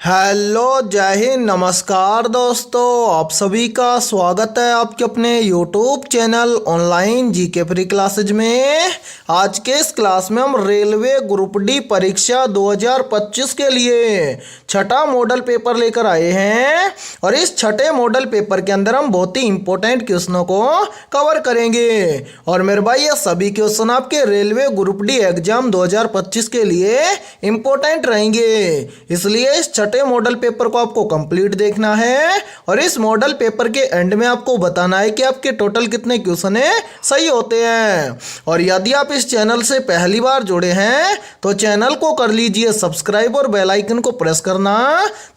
Hello जय हिंद नमस्कार दोस्तों, आप सभी का स्वागत है आपके अपने YouTube channel online GK free classes में। आज के इस क्लास में हम रेलवे ग्रुप डी परीक्षा 2025 के लिए छठा मॉडल पेपर लेकर आए हैं और इस छठे मॉडल पेपर के अंदर हम बहुत ही इंपॉर्टेंट क्वेश्चनों को कवर करेंगे। और मेरे भाई ये सभी क्वेश्चन आपके रेलवे ग्रुप डी एग्जाम 2025 के लिए इंपॉर्टेंट रहेंगे, इसलिए इस छठे मॉडल पेपर को आपको कंप्लीट देखना है और इस मॉडल पेपर के एंड में आपको बताना है कि आपके टोटल कितने क्वेश्चन सही होते हैं। और यदि आप इस चैनल से पहली बार जुड़े हैं तो चैनल को कर लीजिए सब्सक्राइब और बेल आइकन को प्रेस करना,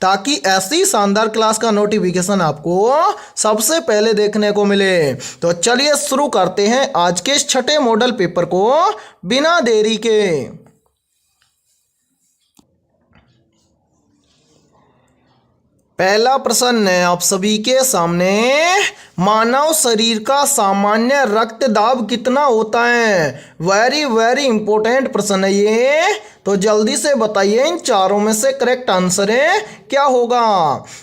ताकि ऐसी शानदार क्लास का नोटिफिकेशन आपको सबसे पहले देखने को मिले। तो चलिए शुरू करते हैं आज के इस छठे मॉडल पेपर को बिना देरी के। पहला प्रश्न है आप सभी के सामने, मानव शरीर का सामान्य रक्त दाब कितना होता है। वेरी इंपॉर्टेंट प्रश्न है ये, तो जल्दी से बताइए इन चारों में से करेक्ट आंसर है क्या होगा।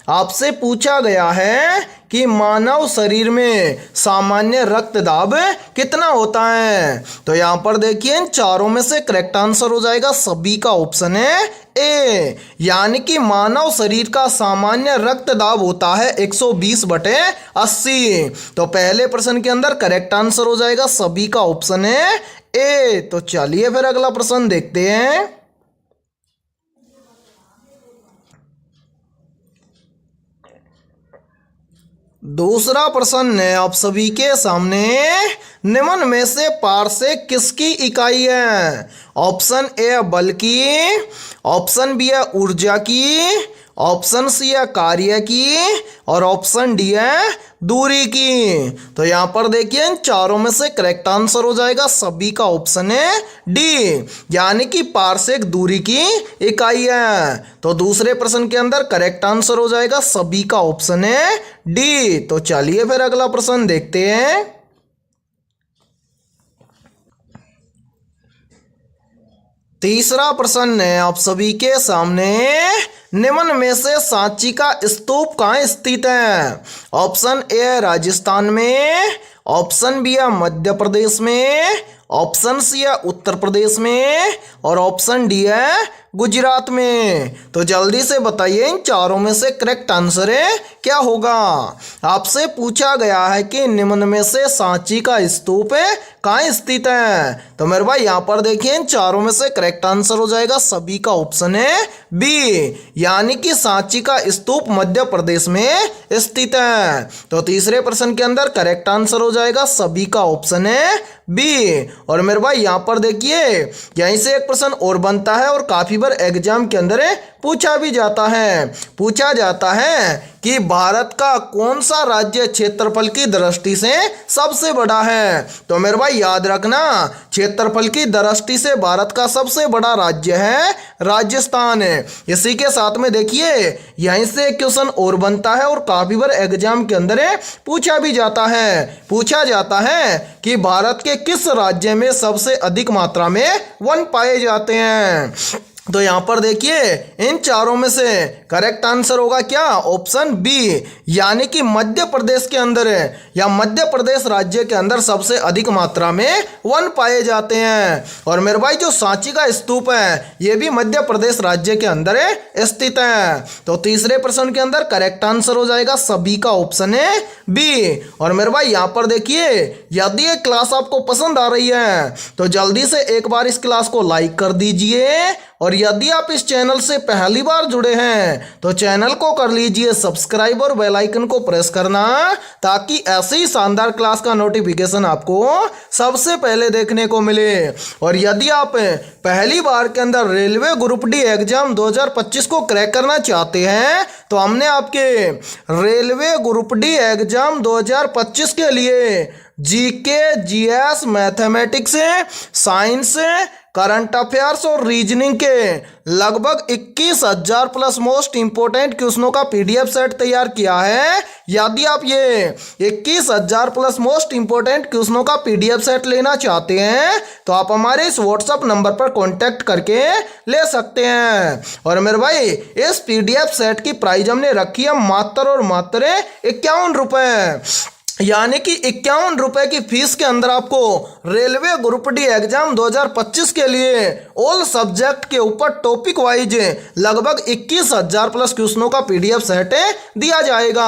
आपसे पूछा गया है कि मानव शरीर में सामान्य रक्त दाब कितना होता है, तो यहाँ पर देखिए इन चारों में से करेक्ट आंसर हो जाएगा सभी का ऑप्शन है ए, यानी कि मानव शरीर का सामान्य रक्त दाब होता है 120/80। तो पहले प्रश्न के अंदर करेक्ट आंसर हो जाएगा सभी का ऑप्शन है ए। तो चलिए फिर अगला प्रश्न देखते हैं। दूसरा प्रश्न है आप सभी के सामने, निम्न में से पारसेक किसकी इकाई है। ऑप्शन ए बल की, ऑप्शन बी है ऊर्जा की, ऑप्शन सी है कार्य की और ऑप्शन डी है दूरी की। तो यहाँ पर देखिए इन चारों में से करेक्ट आंसर हो जाएगा सभी का ऑप्शन है डी, यानी कि पारसेक दूरी की इकाई है। तो दूसरे प्रश्न के अंदर करेक्ट आंसर हो जाएगा सभी का ऑप्शन है डी। तो चलिए फिर अगला प्रश्न देखते हैं। तीसरा प्रश्न है आप सभी के सामने, निम्न में से सांची का स्तूप कहाँ स्थित है। ऑप्शन ए राजस्थान में, ऑप्शन बी है मध्य प्रदेश में, ऑप्शन सी है उत्तर प्रदेश में और ऑप्शन डी है गुजरात में। तो जल्दी से बताइए इन चारों में से करेक्ट आंसर है क्या होगा। आपसे पूछा गया है कि निम्न में से सांची का स्तूप कहाँ स्थित है, तो मेरे भाई यहाँ पर देखिए इन चारों में से करेक्ट आंसर हो जाएगा सभी का ऑप्शन है बी, यानी कि सांची का स्तूप मध्य प्रदेश में स्थित है। तो तीसरे प्रश्न के अंदर करेक्ट आंसर हो जाएगा सभी का ऑप्शन है बी। और मेरे भाई यहाँ पर देखिए यहीं से एक प्रश्न और बनता है और काफी बार एग्जाम के अंदर पूछा भी जाता है। पूछा जाता है कि भारत का कौन सा राज्य क्षेत्रफल की दृष्टि से सबसे बड़ा है। तो मेरे भाई याद रखना, क्षेत्रफल की दृष्टि से भारत का सबसे बड़ा राज्य है राजस्थान। इसी के साथ में देखिए यहीं से एक क्वेश्चन और बनता है और काफी बार एग्जाम के अंदर पूछा भी जाता है। पूछा जाता है कि भारत के किस राज्य में सबसे अधिक मात्रा में वन पाए जाते हैं। तो यहाँ पर देखिए इन चारों में से करेक्ट आंसर होगा क्या, ऑप्शन बी, यानी कि मध्य प्रदेश के अंदर या मध्य प्रदेश राज्य के अंदर सबसे अधिक मात्रा में वन पाए जाते हैं। और मेरे भाई जो सांची का स्तूप है ये भी मध्य प्रदेश राज्य के अंदर स्थित है। तो तीसरे प्रश्न के अंदर करेक्ट आंसर हो जाएगा सभी का ऑप्शन है बी। और मेरे भाई यहाँ पर देखिए यदि ये क्लास आपको पसंद आ रही है तो जल्दी से एक बार इस क्लास को लाइक कर दीजिए, और यदि आप इस चैनल से पहली बार जुड़े हैं तो चैनल को कर लीजिए सब्सक्राइब और बेल आइकन को प्रेस करना, ताकि ऐसी ही शानदार क्लास का नोटिफिकेशन आपको सबसे पहले देखने को मिले। और यदि आप पहली बार के अंदर रेलवे ग्रुप डी एग्जाम 2025 को क्रैक करना चाहते हैं तो हमने आपके रेलवे ग्रुप डी एग्जाम 2025 के लिए GK, GS, mathematics, science, current affairs और रीजनिंग के लगभग 21,000 प्लस मोस्ट इंपोर्टेंट क्वेश्चनों का पीडीएफ सेट तैयार किया है। यदि आप ये 21,000 प्लस मोस्ट इंपोर्टेंट क्वेश्चनों का पीडीएफ सेट लेना चाहते हैं तो आप हमारे इस व्हाट्सएप नंबर पर कांटेक्ट करके ले सकते हैं। और मेरे भाई इस पीडीएफ सेट की प्राइस हमने रखी है मात्र और मात्र 51 रुपए, यानी कि 51 रुपए की फीस के अंदर आपको रेलवे ग्रुप डी एग्जाम 2025 के लिए ऑल सब्जेक्ट के ऊपर टॉपिक वाइज लगभग 21,000 प्लस क्वेश्चनों का पीडीएफ सेट दिया जाएगा।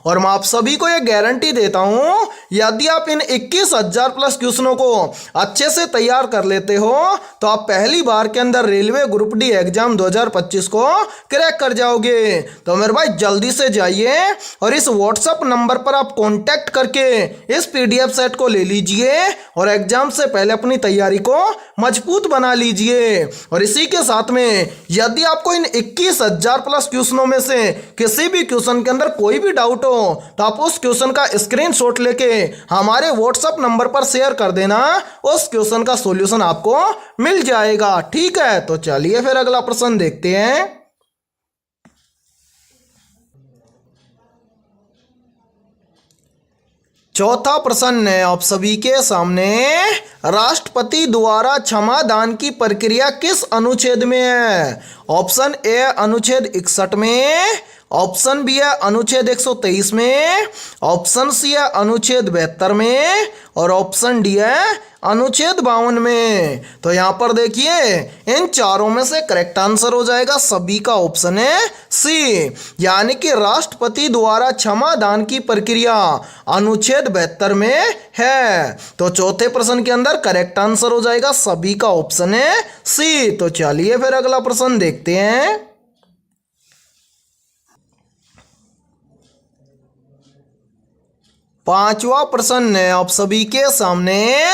और मैं आप सभी को ये गारंटी देता हूं, यदि आप इन 21,000 प्लस क्वेश्चनों को अच्छे से तैयार कर लेते हो तो आप पहली बार के अंदर रेलवे ग्रुप डी एग्जाम 2025 को क्रैक कर जाओगे। तो मेरे भाई जल्दी से जाइए और इस व्हाट्सएप नंबर पर आप कॉन्टैक्ट करके इस पीडीएफ सेट को ले लीजिए और एग्जाम से पहले अपनी तैयारी को मजबूत बना लीजिए। और इसी के साथ में यदि आपको इन 21,000 प्लस क्वेश्चनों में से किसी भी क्वेश्चन के अंदर कोई भी डाउट हो तो आप उस क्वेश्चन का स्क्रीनशॉट लेके हमारे व्हाट्सएप नंबर पर शेयर कर देना, उस क्वेश्चन का सॉल्यूशन आपको मिल जाएगा। ठीक है, तो चलिए फिर अगला प्रश्न देखते हैं। चौथा प्रश्न है आप सभी के सामने, राष्ट्रपति द्वारा क्षमा दान की प्रक्रिया किस अनुच्छेद में है? ऑप्शन ए अनुच्छेद 61 में, ऑप्शन बी है अनुच्छेद 123 में, ऑप्शन सी है अनुच्छेद 72 में और ऑप्शन डी है अनुच्छेद 52 में। तो यहां पर देखिए इन चारों में से करेक्ट आंसर हो जाएगा सभी का ऑप्शन है सी, यानी कि राष्ट्रपति द्वारा क्षमा दान की प्रक्रिया अनुच्छेद 72 में है। तो चौथे प्रश्न के अंदर करेक्ट आंसर हो जाएगा सभी का ऑप्शन है सी। तो चलिए फिर अगला प्रश्न देखते हैं। पांचवा प्रश्न है आप सभी के सामने,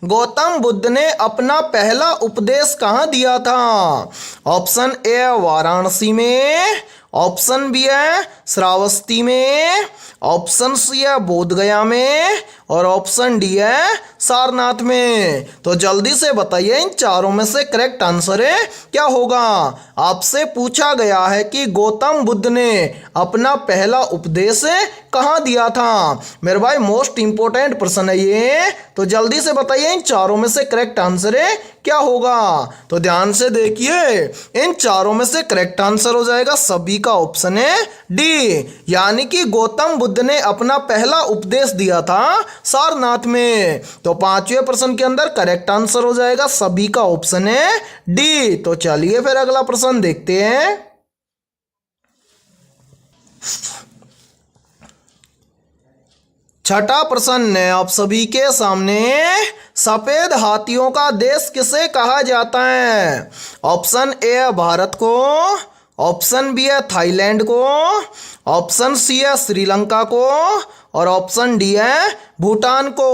गौतम बुद्ध ने अपना पहला उपदेश कहाँ दिया था? ऑप्शन ए वाराणसी में, ऑप्शन बी है श्रावस्ती में, ऑप्शन सी है बोधगया में और ऑप्शन डी है सारनाथ में। तो जल्दी से बताइए इन चारों में से करेक्ट आंसर है क्या होगा? आपसे पूछा गया है कि गौतम बुद्ध ने अपना पहला उपदेश कहाँ दिया था। मेरे भाई मोस्ट इंपोर्टेंट प्रश्न है ये, तो जल्दी से बताइए इन चारों में से करेक्ट आंसर है क्या होगा? तो ध्यान से देखिए इन चारों में से करेक्ट आंसर हो जाएगा सभी का ऑप्शन है डी, यानी कि गौतम बुद्ध ने अपना पहला उपदेश दिया था सारनाथ में। तो पांचवें प्रश्न के अंदर करेक्ट आंसर हो जाएगा सभी का ऑप्शन है डी। तो चलिए फिर अगला प्रश्न देखते हैं। छठा प्रश्न है आप सभी के सामने, सफेद हाथियों का देश किसे कहा जाता है? ऑप्शन ए है भारत को, ऑप्शन बी है थाईलैंड को, ऑप्शन सी है श्रीलंका को और ऑप्शन डी है भूटान को।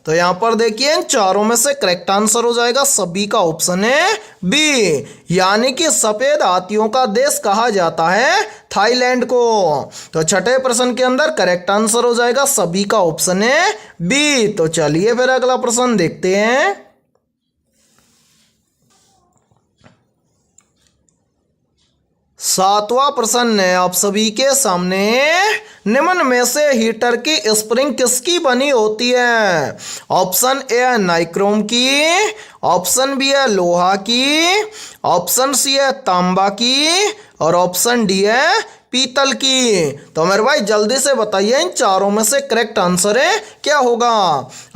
तो यहां पर देखिए इन चारों में से करेक्ट आंसर हो जाएगा सभी का ऑप्शन है बी, यानी कि सफेद हाथियों का देश कहा जाता है थाईलैंड को। तो छठे प्रश्न के अंदर करेक्ट आंसर हो जाएगा सभी का ऑप्शन है बी। तो चलिए फिर अगला प्रश्न देखते हैं। सातवां प्रश्न है आप सभी के सामने, निम्न में से हीटर की स्प्रिंग किसकी बनी होती है? ऑप्शन ए है नाइक्रोम की, ऑप्शन बी है लोहा की, ऑप्शन सी है तांबा की और ऑप्शन डी है पीतल की। तो मेरे भाई जल्दी से बताइए इन चारों में से करेक्ट आंसर है क्या होगा?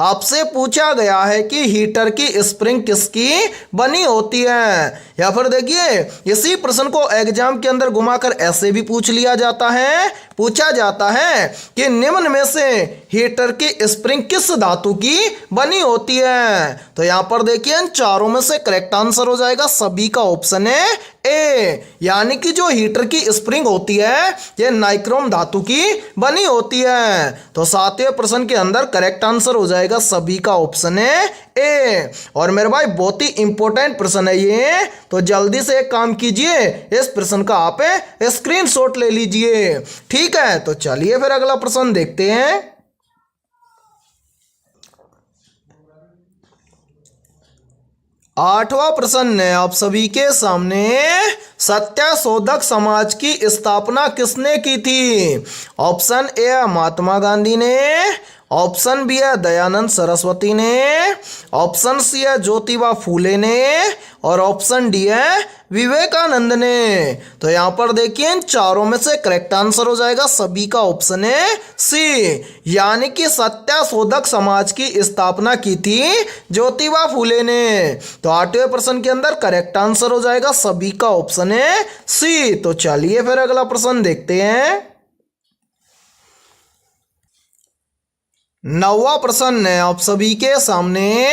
आपसे पूछा गया है कि हीटर की स्प्रिंग किसकी बनी होती है, या फिर देखिए इसी प्रश्न को एग्जाम के अंदर घुमाकर ऐसे भी पूछ लिया जाता है, पूछा जाता है कि निम्न में से हीटर की स्प्रिंग किस धातु की बनी होती है। तो यहां पर देखिए इन चारों में से करेक्ट आंसर हो जाएगा सभी का ऑप्शन है ए, यानी कि जो हीटर की स्प्रिंग होती है ये नाइक्रोम धातु की बनी होती है। तो सातवें प्रश्न के अंदर करेक्ट आंसर हो जाएगा सभी का ऑप्शन है ए। और मेरे भाई बहुत ही इंपॉर्टेंट प्रश्न है ये, तो जल्दी से एक काम कीजिए इस प्रश्न का आप स्क्रीनशॉट ले लीजिए। ठीक है, तो चलिए फिर अगला प्रश्न देखते हैं। आठवां प्रश्न है आप सभी के सामने, सत्यशोधक समाज की स्थापना किसने की थी? ऑप्शन ए है महात्मा गांधी ने, ऑप्शन बी है दयानंद सरस्वती ने, ऑप्शन सी है ज्योतिबा फूले ने और ऑप्शन डी है विवेकानंद ने। तो यहाँ पर देखिए इन चारों में से करेक्ट आंसर हो जाएगा सभी का ऑप्शन है सी, यानी कि सत्यशोधक समाज की स्थापना की थी ज्योतिबा फूले ने। तो आठवें प्रश्न के अंदर करेक्ट आंसर हो जाएगा सभी का ऑप्शन है सी। तो चलिए फिर अगला प्रश्न देखते हैं। नौवां प्रश्न है आप सभी के सामने,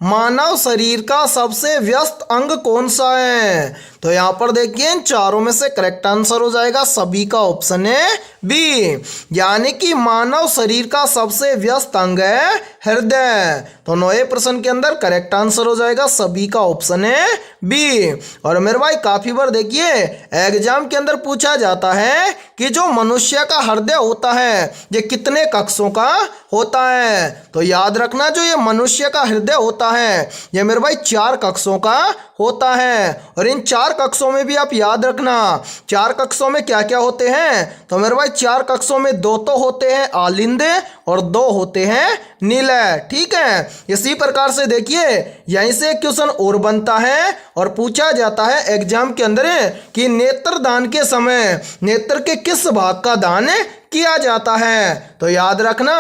मानव शरीर का सबसे व्यस्त अंग कौन सा है? तो यहां पर देखिए इन चारों में से करेक्ट आंसर हो जाएगा सभी का ऑप्शन है बी, यानी कि मानव शरीर का सबसे व्यस्त अंग है हृदय। तो नौवें प्रश्न के अंदर करेक्ट आंसर हो जाएगा सभी का ऑप्शन है बी। और मेरे भाई काफी बार देखिए एग्जाम के अंदर पूछा जाता है कि जो मनुष्य का हृदय होता है ये कितने कक्षों का होता है? तो याद रखना जो ये मनुष्य का हृदय होता है ये मेरे भाई 4 कक्षों का होता है। और इन 4 कक्षों में भी आप याद रखना 4 कक्षों में क्या क्या होते हैं? तो मेरे भाई 4 कक्षों में 2 तो होते हैं आलिंदे और 2 होते हैं नीलय, ठीक है। इसी प्रकार से देखिए यहीं से एक क्वेश्चन और बनता है और पूछा जाता है एग्जाम के अंदर कि नेत्र दान के समय नेत्र के किस भाग का दान किया जाता है? तो याद रखना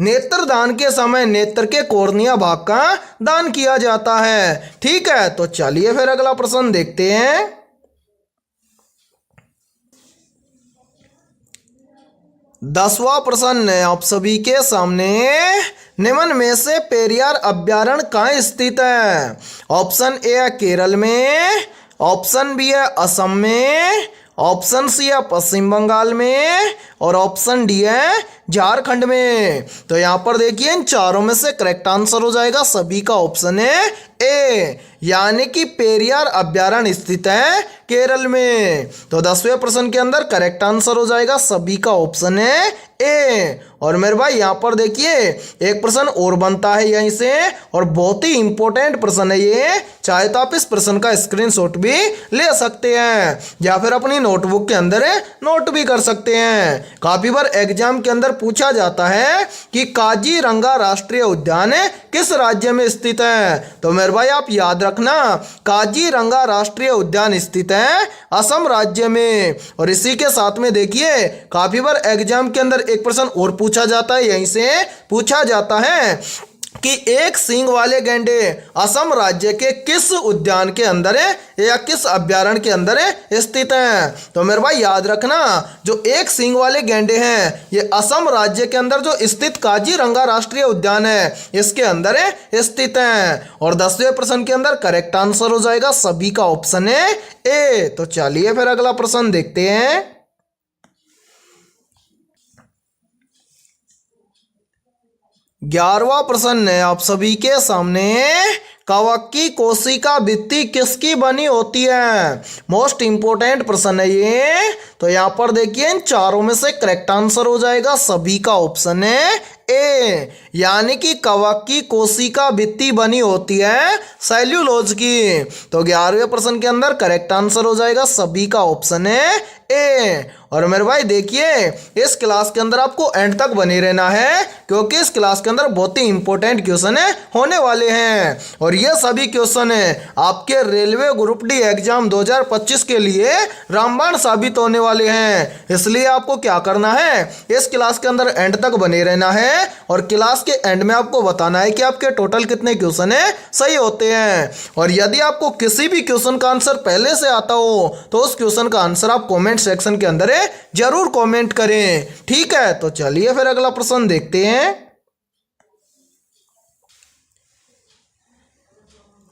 नेत्र दान के समय नेत्र के कोर्निया भाग का दान किया जाता है, ठीक है। तो चलिए फिर अगला प्रश्न देखते हैं। 10वां प्रश्न है आप सभी के सामने, निम्न में से पेरियार अभ्यारण्य कहाँ स्थित है? ऑप्शन ए है केरल में, ऑप्शन बी है असम में, ऑप्शन सी है पश्चिम बंगाल में और ऑप्शन डी है झारखंड में। तो यहां पर देखिए इन चारों में से करेक्ट आंसर हो जाएगा सभी का ऑप्शन है ए, यानी कि पेरियार अभ्यारण्य स्थित है केरल में। तो 10वें प्रश्न के अंदर करेक्ट आंसर हो जाएगा सभी का ऑप्शन है ए। और मेरे भाई यहां पर देखिए एक प्रश्न और बनता है यहीं से और बहुत ही इंपॉर्टेंट प्रश्न है ये, चाहे तो आप इस प्रश्न का स्क्रीनशॉट भी ले सकते हैं या फिर अपनी नोटबुक के अंदर नोट भी कर सकते हैं। काफी बार एग्जाम के अंदर पूछा जाता है कि काजीरंगा राष्ट्रीय उद्यान किस राज्य में स्थित है? तो मेरे भाई आप याद रखना काजीरंगा राष्ट्रीय उद्यान स्थित है असम राज्य में। और इसी के साथ में देखिए काफी बार एग्जाम के अंदर एक प्रश्न और पूछा जाता है, यहीं से पूछा जाता है कि एक सींग वाले गैंडे असम राज्य के किस उद्यान के अंदर या किस अभ्यारण्य के अंदर स्थित हैं? तो मेरे भाई याद रखना जो एक सींग वाले गैंडे हैं ये असम राज्य के अंदर जो स्थित काजीरंगा राष्ट्रीय उद्यान है इसके अंदर स्थित हैं। और 10वें प्रश्न के अंदर करेक्ट आंसर हो जाएगा सभी का ऑप्शन है ए। तो चलिए फिर अगला प्रश्न देखते हैं। 11वां प्रश्न है आप सभी के सामने, कवक की कोशिका भित्ति किसकी बनी होती है? मोस्ट इंपोर्टेंट प्रश्न है ये। तो यहां पर देखिए इन चारों में से करेक्ट आंसर हो जाएगा सभी का ऑप्शन है ए, यानी कि कवक की कोशिका भित्ति बनी होती है सेल्यूलोज की। तो 11वें प्रश्न के अंदर करेक्ट आंसर हो जाएगा सभी का ऑप्शन है ए। और मेरे भाई देखिए इस क्लास के अंदर आपको एंड तक बने रहना है क्योंकि इस क्लास के अंदर बहुत ही इंपॉर्टेंट क्वेश्चन होने वाले हैं और ये सभी क्वेश्चन आपके रेलवे ग्रुप डी एग्जाम 2025 के लिए रामबाण साबित होने वाले हैं। इसलिए आपको क्या करना है इस क्लास के अंदर एंड तक बने रहना है और क्लास के एंड में आपको बताना है कि आपके टोटल कितने क्वेश्चन सही होते हैं। और यदि आपको किसी भी क्वेश्चन का आंसर पहले से आता हो तो उस क्वेश्चन का आंसर आप कमेंट सेक्शन के अंदर जरूर कमेंट करें, ठीक है। तो चलिए फिर अगला प्रश्न देखते हैं।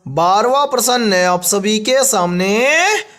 12वां प्रश्न है आप सभी के सामने,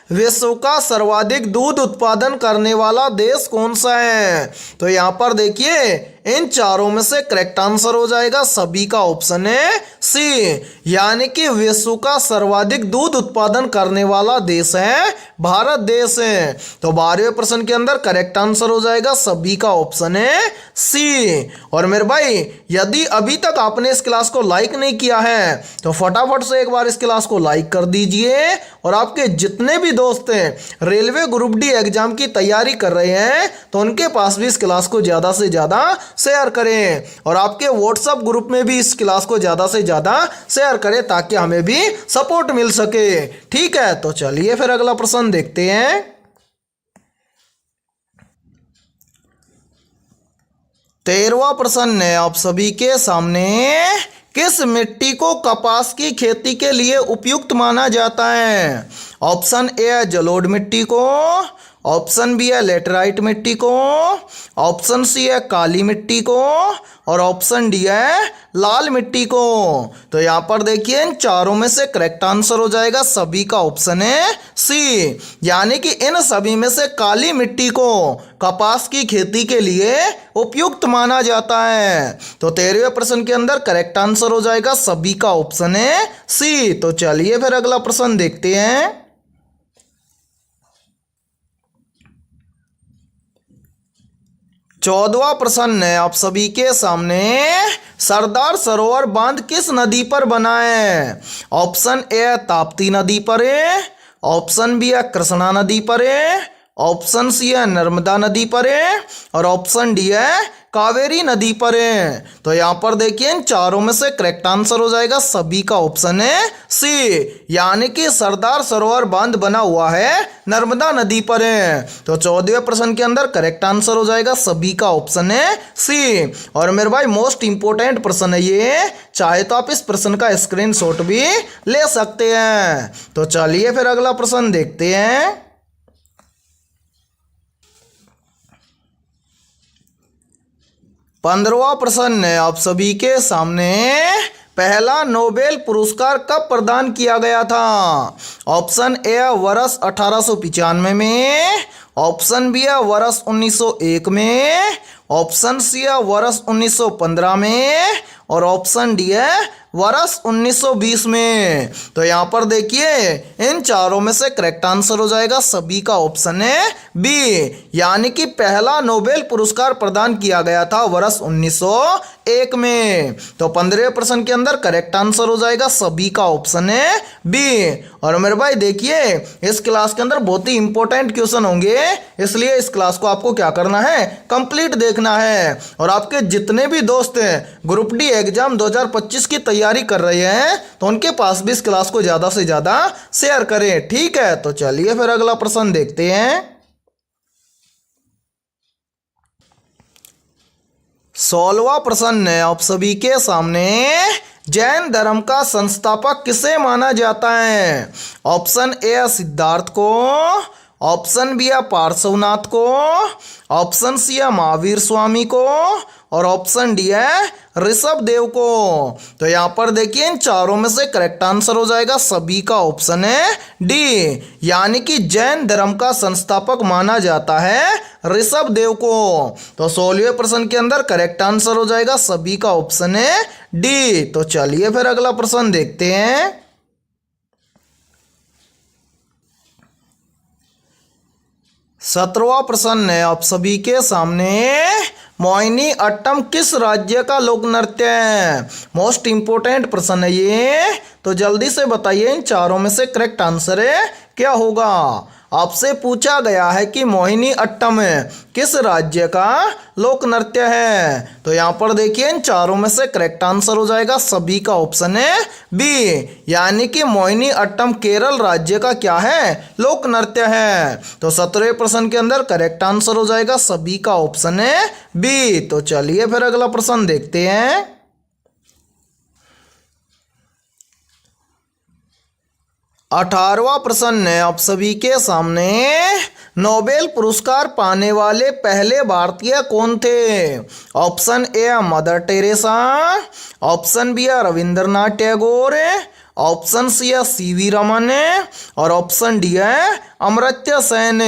विश्व का सर्वाधिक दूध उत्पादन करने वाला देश कौन सा है? तो यहाँ पर देखिए इन चारों में से करेक्ट आंसर हो जाएगा सभी का ऑप्शन है सी, यानी कि विश्व का सर्वाधिक दूध उत्पादन करने वाला देश है भारत देश है। तो 12वें प्रश्न के अंदर करेक्ट आंसर हो जाएगा सभी का ऑप्शन है सी। और मेरे भाई यदि अभी तक आपने इस क्लास को लाइक नहीं किया है तो फटाफट से एक बार इस क्लास को लाइक कर दीजिए और आपके जितने भी दोस्त हैं रेलवे ग्रुप डी एग्जाम की तैयारी कर रहे हैं तो उनके पास भी इस क्लास को ज़्यादा से ज़्यादा शेयर करें और आपके व्हाट्सएप ग्रुप में भी इस क्लास को ज़्यादा से ज़्यादा शेयर करें ताकि हमें भी सपोर्ट मिल सके। ठीक है, तो चलिए फिर अगला प्रश्न देखते हैं। 13वां प्रश्न है आप सभी के सामने। किस मिट्टी को कपास की खेती के लिए उपयुक्त माना जाता है? ऑप्शन ए है जलोढ़ मिट्टी को, ऑप्शन बी है लेटराइट मिट्टी को, ऑप्शन सी है काली मिट्टी को और ऑप्शन डी है लाल मिट्टी को। तो यहाँ पर देखिए इन चारों में से करेक्ट आंसर हो जाएगा सभी का ऑप्शन है सी, यानी कि इन सभी में से काली मिट्टी को कपास की खेती के लिए उपयुक्त माना जाता है। तो 13वें प्रश्न के अंदर करेक्ट आंसर हो जाएगा सभी का ऑप्शन है सी। तो चलिए फिर अगला प्रश्न देखते हैं। 14वां प्रश्न है आप सभी के सामने। सरदार सरोवर बांध किस नदी पर बना है? ऑप्शन ए है ताप्ती नदी पर है, ऑप्शन बी है कृष्णा नदी पर है, ऑप्शन सी है नर्मदा नदी पर है और ऑप्शन डी है कावेरी नदी पर है। तो यहाँ पर देखिए इन चारों में से करेक्ट आंसर हो जाएगा सभी का ऑप्शन है सी, यानी कि सरदार सरोवर बांध बना हुआ है नर्मदा नदी पर है। तो 14वें प्रश्न के अंदर करेक्ट आंसर हो जाएगा सभी का ऑप्शन है सी। और मेरे भाई मोस्ट इंपोर्टेंट प्रश्न है ये, चाहे तो आप इस प्रश्न का स्क्रीनशॉट भी ले सकते हैं। तो चलिए फिर अगला प्रश्न देखते हैं। 15वां प्रश्न है आप सभी के सामने। पहला नोबेल पुरस्कार कब प्रदान किया गया था? ऑप्शन ए है वर्ष 1895 में, ऑप्शन बी है वर्ष 1901 में, ऑप्शन सी है वर्ष 1915 में और ऑप्शन डी है वर्ष 1920 में। तो यहाँ पर देखिए इन चारों में से करेक्ट आंसर हो जाएगा सभी का ऑप्शन है बी, यानी कि पहला नोबेल पुरस्कार प्रदान किया गया था वर्ष 1901 में। तो 15वें प्रश्न के अंदर करेक्ट आंसर हो जाएगा सभी का ऑप्शन है बी। और मेरे भाई देखिए इस क्लास के अंदर बहुत ही इंपॉर्टेंट क्वेश्चन होंगे, इसलिए इस क्लास को आपको क्या करना है, कंप्लीट देखना है। और आपके जितने भी दोस्त हैं ग्रुप डी एग्जाम 2025 की तैयारी कर रहे हैं तो उनके पास भी इस क्लास को ज़्यादा से ज़्यादा शेयर करें। ठीक है, तो चलिए फिर अगला प्रश्न देखते हैं। 16वां प्रश्न है आप सभी के सामने। जैन धर्म का संस्थापक किसे माना जाता है? ऑप्शन ए है सिद्धार्थ को, ऑप्शन बी है पार्श्वनाथ को, ऑप्शन सी है महावीर स्वामी को और ऑप्शन डी है ऋषभ देव को। तो यहाँ पर देखिए इन चारों में से करेक्ट आंसर हो जाएगा सभी का ऑप्शन है डी, यानी कि जैन धर्म का संस्थापक माना जाता है ऋषभ देव को। तो 16वें प्रश्न के अंदर करेक्ट आंसर हो जाएगा सभी का ऑप्शन है डी। तो चलिए फिर अगला प्रश्न देखते हैं। 17वां प्रश्न है आप सभी के सामने। मोहिनी अट्टम किस राज्य का लोक नृत्य है? मोस्ट इंपोर्टेंट प्रश्न है ये, तो जल्दी से बताइए इन चारों में से करेक्ट आंसर है क्या होगा। आपसे पूछा गया है कि मोहिनी अट्टम किस राज्य का लोक नृत्य है। तो यहाँ पर देखिए इन चारों में से करेक्ट आंसर हो जाएगा सभी का ऑप्शन है बी, यानी कि मोहिनी अट्टम केरल राज्य का क्या है, लोक नृत्य है। तो 17वें प्रश्न के अंदर करेक्ट आंसर हो जाएगा सभी का ऑप्शन है बी। तो चलिए फिर अगला प्रश्न देखते हैं। 18वां प्रश्न है आप सभी के सामने। नोबेल पुरस्कार पाने वाले पहले भारतीय कौन थे? Option A Mother Teresa, option B Rabindranath Tagore, option C है सीवी रमन और ऑप्शन डी है अमर्त्य सेन।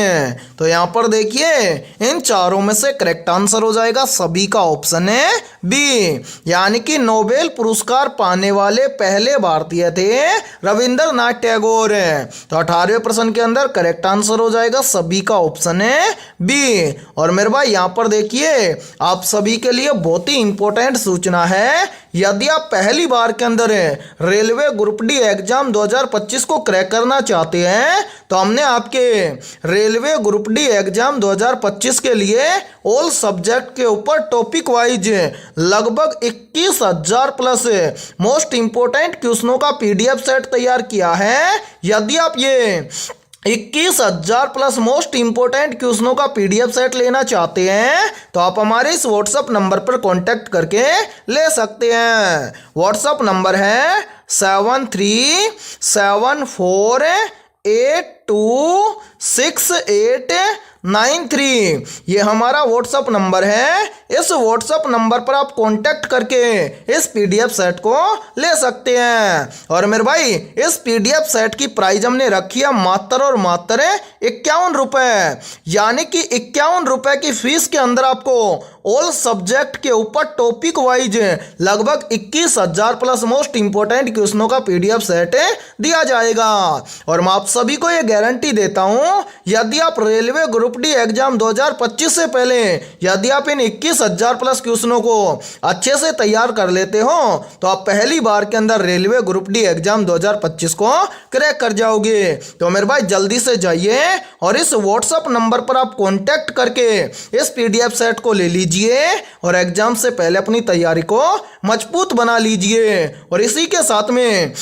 तो यहाँ पर देखिए इन चारों में से करेक्ट आंसर हो जाएगा सभी का ऑप्शन है बी, यानी कि नोबेल पुरस्कार पाने वाले पहले भारतीय थे रविंद्रनाथ टैगोर। तो 18वें प्रश्न के अंदर करेक्ट आंसर हो जाएगा सभी का ऑप्शन है बी। और मेरे भाई यहाँ पर देखिए आप सभी के लिए बहुत ही इंपॉर्टेंट सूचना है, यदि आप पहली बार के अंदर रेलवे ग्रुप डी एग्जाम 2025 को क्रैक करना चाहते हैं तो हमने आपके रेलवे ग्रुप डी एग्जाम 2025 के लिए ऑल सब्जेक्ट के ऊपर टॉपिक वाइज लगभग 21,000 प्लस मोस्ट इंपोर्टेंट क्वेश्चनों का पीडीएफ सेट तैयार किया है। यदि आप ये 21,000 प्लस मोस्ट इंपोर्टेंट क्वेश्चनों का पीडीएफ सेट लेना चाहते हैं तो आप हमारे इस व्हाट्सएप नंबर पर कांटेक्ट करके ले सकते हैं। व्हाट्सएप नंबर है 7374826893। ये हमारा व्हाट्सएप नंबर है। इस व्हाट्सएप नंबर पर आप कांटेक्ट करके इस पीडीएफ सेट को ले सकते हैं। और मेरे भाई इस पीडीएफ सेट की प्राइस हमने रखी है मात्र और मात्र 51 रुपये, यानी कि 51 रुपये की फीस के अंदर आपको ऑल सब्जेक्ट के ऊपर टॉपिक वाइज लगभग 21,000 प्लस मोस्ट इंपोर्टेंट क्वेश्चनों का पीडीएफ सेट दिया जाएगा। और मैं आप सभी को ये गारंटी देता हूं, यदि आप रेलवे ग्रुप डी एग्जाम 2025 से पहले यदि आप इन 21,000 प्लस क्वेश्चनों को अच्छे से तैयार कर लेते हो तो आप पहली बार के अंदर रेलवे ग्रुप डी एग्जाम 2025 को क्रैक कर जाओगे। तो मेरे भाई जल्दी से जाइए और इस व्हाट्सएप नंबर पर आप कांटेक्ट करके इस पीडीएफ सेट को ले लीजिए और एग्जाम से पहले अपनी तैयारी को मजबूत बना लीजिए। और इसी के साथ में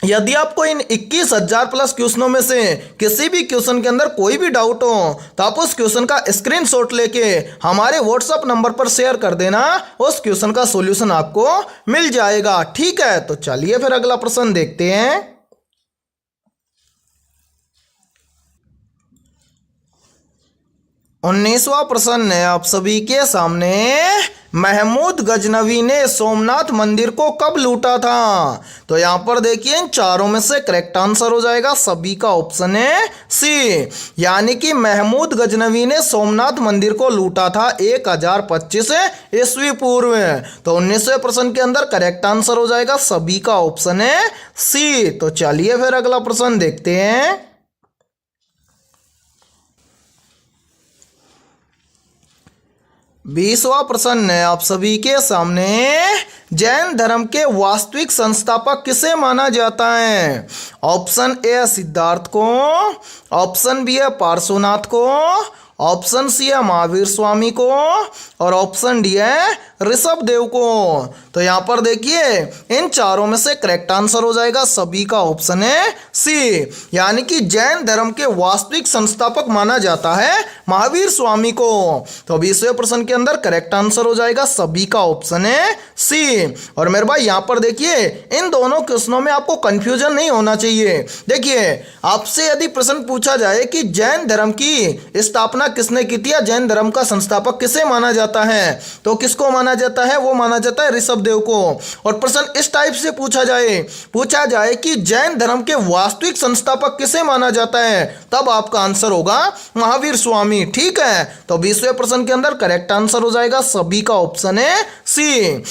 यदि आपको इन 21,000 प्लस क्वेश्चनों में से किसी भी क्वेश्चन के अंदर कोई भी डाउट हो तो आप उस क्वेश्चन का स्क्रीनशॉट लेके हमारे व्हाट्सएप नंबर पर शेयर कर देना, उस क्वेश्चन का सॉल्यूशन आपको मिल जाएगा। ठीक है, तो चलिए फिर अगला प्रश्न देखते हैं। 19वां प्रश्न है आप सभी के सामने, महमूद गजनवी ने सोमनाथ मंदिर को कब लूटा था? तो यहां पर देखिए इन चारों में से करेक्ट आंसर हो जाएगा सभी का ऑप्शन है सी, यानी कि महमूद गजनवी ने सोमनाथ मंदिर को लूटा था 1025 ईस्वी पूर्व। तो 19वें प्रश्न के अंदर करेक्ट आंसर हो जाएगा सभी का ऑप्शन है सी। तो चलिए फिर अगला प्रश्न देखते हैं। 20वां प्रश्न है आप सभी के सामने, जैन धर्म के वास्तविक संस्थापक किसे माना जाता है? ऑप्शन ए है सिद्धार्थ को, ऑप्शन बी है पार्श्वनाथ को, ऑप्शन सी है महावीर स्वामी को और ऑप्शन डी है ऋषभ देव को। तो यहां पर देखिए इन चारों में से करेक्ट आंसर हो जाएगा सभी का ऑप्शन है सी, यानी कि जैन धर्म के वास्तविक संस्थापक माना जाता है महावीर स्वामी को। तो 20वें प्रश्न के अंदर करेक्ट आंसर हो जाएगा सभी का ऑप्शन है सी। और मेरे भाई यहां पर देखिए इन दोनों क्वेश्चनों में आपको कंफ्यूजन नहीं होना चाहिए। देखिए आपसे यदि प्रश्न पूछा जाए कि जैन धर्म की स्थापना किसने की थी या जैन धर्म का संस्थापक किसे माना जाता है, तो किसको माना जाता है? वो माना जाता है ऋषभ देव को। और प्रश्न इस टाइप से पूछा जाए कि जैन धर्म के वास्तविक संस्थापक किसे माना जाता है, तब आपका आंसर होगा महावीर स्वामी। ठीक है, तो 20वें प्रश्न के अंदर करेक्ट आंसर हो जाएगा सभी का ऑप्शन है सी।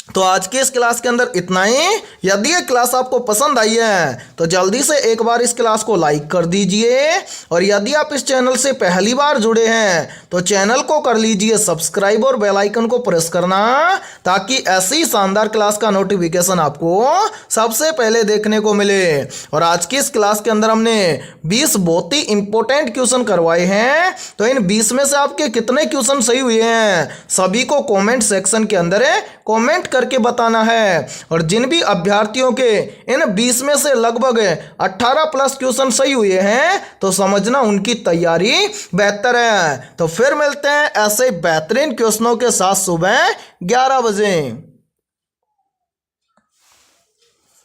तो आज के इस क्लास के अंदर इतना ही। यदि ये क्लास आपको पसंद आई है तो जल्दी से एक बार इस क्लास को लाइक कर दीजिए, और यदि आप इस चैनल से पहली बार जुड़े हैं तो चैनल को कर लीजिए सब्सक्राइब और बेल आइकन को प्रेस करना, ताकि ऐसी शानदार क्लास का नोटिफिकेशन आपको सबसे पहले देखने को मिले। और आज की इस क्लास के अंदर हमने 20 बहुत ही इंपॉर्टेंट क्वेश्चन करवाए हैं। तो इन 20 में से आपके कितने क्वेश्चन सही हुए हैं सभी को कॉमेंट सेक्शन के अंदर कॉमेंट करके बताना है। और जिन भी अभ्यर्थियों के इन 20 में से लगभग 18 प्लस क्वेश्चन सही हुए हैं तो समझना उनकी तैयारी बेहतर है। तो फिर मिलते हैं ऐसे बेहतरीन क्वेश्चनों के साथ सुबह 11 बजे।